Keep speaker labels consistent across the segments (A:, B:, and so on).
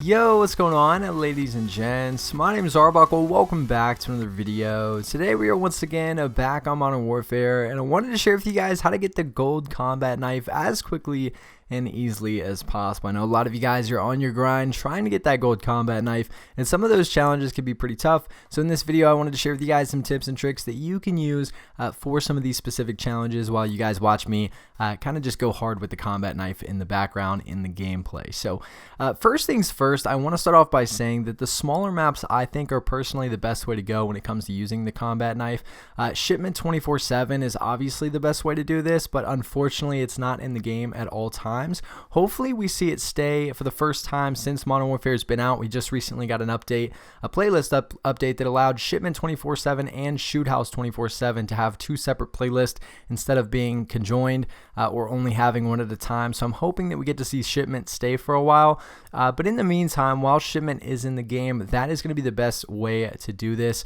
A: Yo, what's going on, ladies and gents? My name is Arbuckle. Welcome back to another video. Today we are once again back on Modern Warfare, and I wanted to share with you guys how to get the gold combat knife as quickly and easily as possible. I know a lot of you guys are on your grind trying to get that gold combat knife, and some of those challenges can be pretty tough. So in this video I wanted to share with you guys some tips and tricks that you can use for some of these specific challenges while you guys watch me kind of just go hard with the combat knife in the background in the gameplay. So first things first, I want to start off by saying that the smaller maps I think are personally the best way to go when it comes to using the combat knife. Shipment 24/7 is obviously the best way to do this, but unfortunately it's not in the game at all times. Hopefully we see it stay for the first time since Modern Warfare has been out. We just recently got an update, a playlist update that allowed Shipment 24/7 and Shoot House 24/7 to have two separate playlists instead of being conjoined or only having one at a time. So I'm hoping that we get to see Shipment stay for a while. But in the meantime, while Shipment is in the game, that is going to be the best way to do this.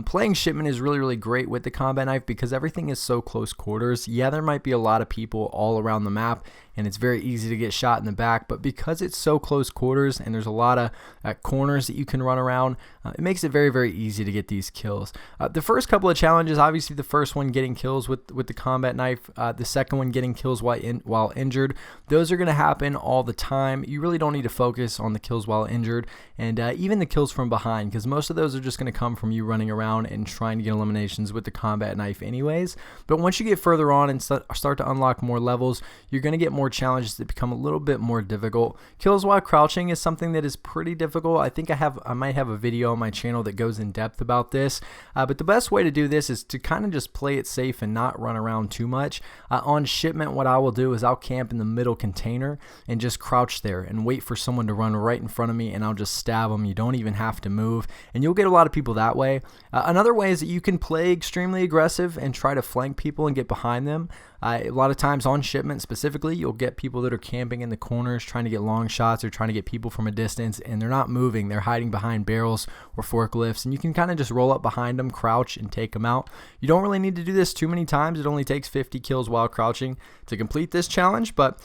A: Playing Shipment is really great with the combat knife because everything is so close quarters. Yeah, there might be a lot of people all around the map, and it's very easy to get shot in the back, but because it's so close quarters and there's a lot of corners that you can run around, it makes it very easy to get these kills. The first couple of challenges, obviously the first one getting kills with the combat knife, the second one getting kills while injured, those are going to happen all the time. You really don't need to focus on the kills while injured, and even the kills from behind, because most of those are just going to come from you running around and trying to get eliminations with the combat knife anyways. But once you get further on and start to unlock more levels, you're going to get more challenges that become a little bit more difficult. Kills while crouching is something that is pretty difficult. I think I might have a video on my channel that goes in depth about this, but the best way to do this is to kind of just play it safe and not run around too much. On Shipment, what I will do is I'll camp in the middle container and just crouch there and wait for someone to run right in front of me, and I'll just stab them. You don't even have to move, and you'll get a lot of people that way. Another way is that you can play extremely aggressive and try to flank people and get behind them. A lot of times on Shipment specifically, you'll get people that are camping in the corners trying to get long shots or trying to get people from a distance, and they're not moving. They're hiding behind barrels or forklifts, and you can kind of just roll up behind them, crouch, and take them out. You don't really need to do this too many times. It only takes 50 kills while crouching to complete this challenge, but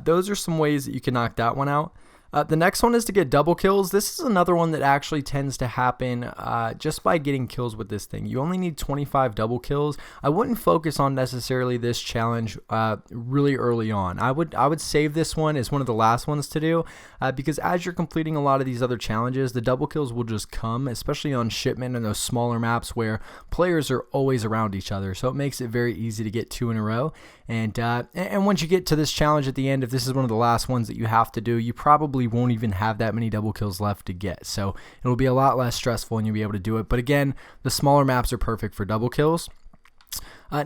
A: those are some ways that you can knock that one out. The next one is to get double kills. This is another one that actually tends to happen just by getting kills with this thing. You only need 25 double kills. I wouldn't focus on necessarily this challenge really early on. I would save this one as one of the last ones to do because as you're completing a lot of these other challenges, the double kills will just come, especially on Shipment and those smaller maps where players are always around each other. So it makes it very easy to get two in a row. And once you get to this challenge at the end, if this is one of the last ones that you have to do, you probably won't even have that many double kills left to get. So it'll be a lot less stressful and you'll be able to do it. But again, the smaller maps are perfect for double kills.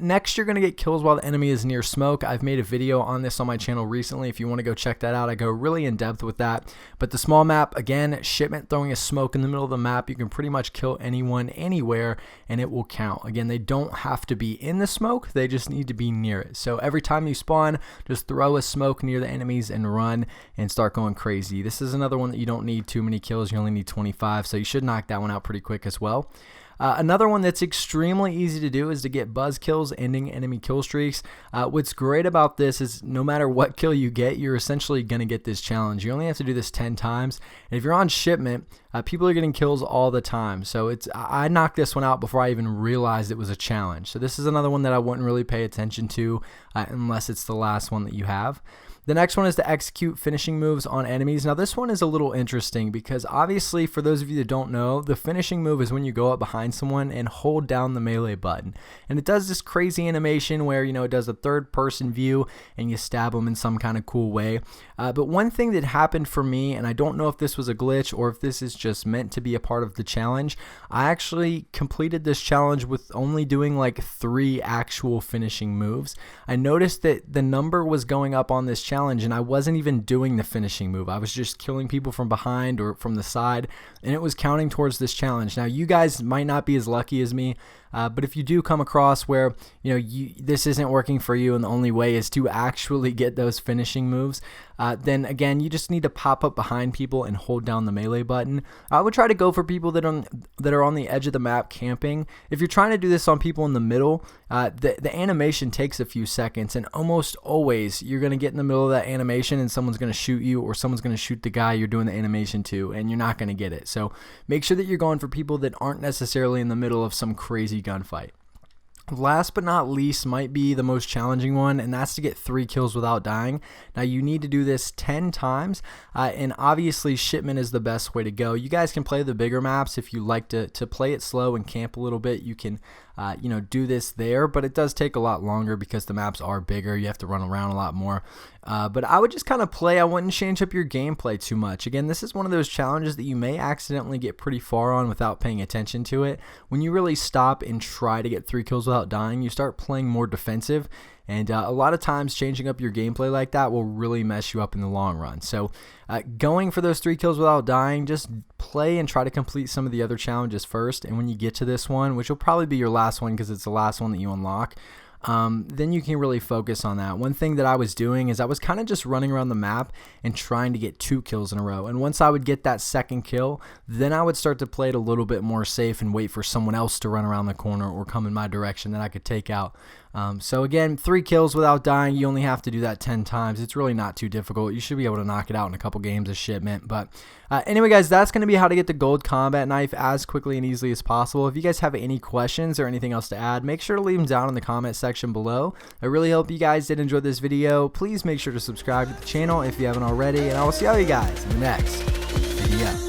A: Next, you're going to get kills while the enemy is near smoke. I've made a video on this on my channel recently. If you want to go check that out, I go really in depth with that. But the small map, again, Shipment throwing a smoke in the middle of the map, you can pretty much kill anyone anywhere and it will count. Again, they don't have to be in the smoke, they just need to be near it. So every time you spawn, just throw a smoke near the enemies and run and start going crazy. This is another one that you don't need too many kills, you only need 25, so you should knock that one out pretty quick as well. Another one that's extremely easy to do is to get buzz kills, ending enemy kill streaks. What's great about this is no matter what kill you get, you're essentially going to get this challenge. You only have to do this 10 times. And if you're on Shipment, people are getting kills all the time. So I knocked this one out before I even realized it was a challenge. So this is another one that I wouldn't really pay attention to unless it's the last one that you have. The next one is to execute finishing moves on enemies. Now this one is a little interesting because obviously for those of you that don't know, the finishing move is when you go up behind someone and hold down the melee button. And it does this crazy animation where, you know, it does a third person view and you stab them in some kind of cool way. But one thing that happened for me, and I don't know if this was a glitch or if this is just meant to be a part of the challenge, I actually completed this challenge with only doing like 3 actual finishing moves. I noticed that the number was going up on this challenge and I wasn't even doing the finishing move. I was just killing people from behind or from the side, and it was counting towards this challenge. Now you guys might not be as lucky as me. But if you do come across where this isn't working for you and the only way is to actually get those finishing moves, then again you just need to pop up behind people and hold down the melee button. I would try to go for people that are on the edge of the map camping. If you're trying to do this on people in the middle, the animation takes a few seconds, and almost always you're going to get in the middle of that animation and someone's going to shoot you, or someone's going to shoot the guy you're doing the animation to, and you're not going to get it. So make sure that you're going for people that aren't necessarily in the middle of some crazy gunfight. Last but not least might be the most challenging one, and that's to get 3 kills without dying. Now you need to do this 10 times, and obviously shipment is the best way to go. You guys can play the bigger maps if you like to play it slow and camp a little bit. You can do this there, but it does take a lot longer because the maps are bigger. You have to run around a lot more. But I would just kind of play. I wouldn't change up your gameplay too much. Again, this is one of those challenges that you may accidentally get pretty far on without paying attention to it. When you really stop and try to get 3 kills without dying, you start playing more defensive. And a lot of times changing up your gameplay like that will really mess you up in the long run. So going for those 3 kills without dying, just play and try to complete some of the other challenges first. And when you get to this one, which will probably be your last one because it's the last one that you unlock, then you can really focus on that. One thing that I was doing is I was kind of just running around the map and trying to get 2 kills in a row. And once I would get that second kill, then I would start to play it a little bit more safe and wait for someone else to run around the corner or come in my direction that I could take out. So again, 3 kills without dying, you only have to do that 10 times. It's really not too difficult. You should be able to knock it out in a couple games of shipment. But anyway, guys, that's going to be how to get the gold combat knife as quickly and easily as possible. If you guys have any questions or anything else to add, make sure to leave them down in the comment section below. I really hope you guys did enjoy this video. Please make sure to subscribe to the channel if you haven't already, and I will see all you guys in the next video.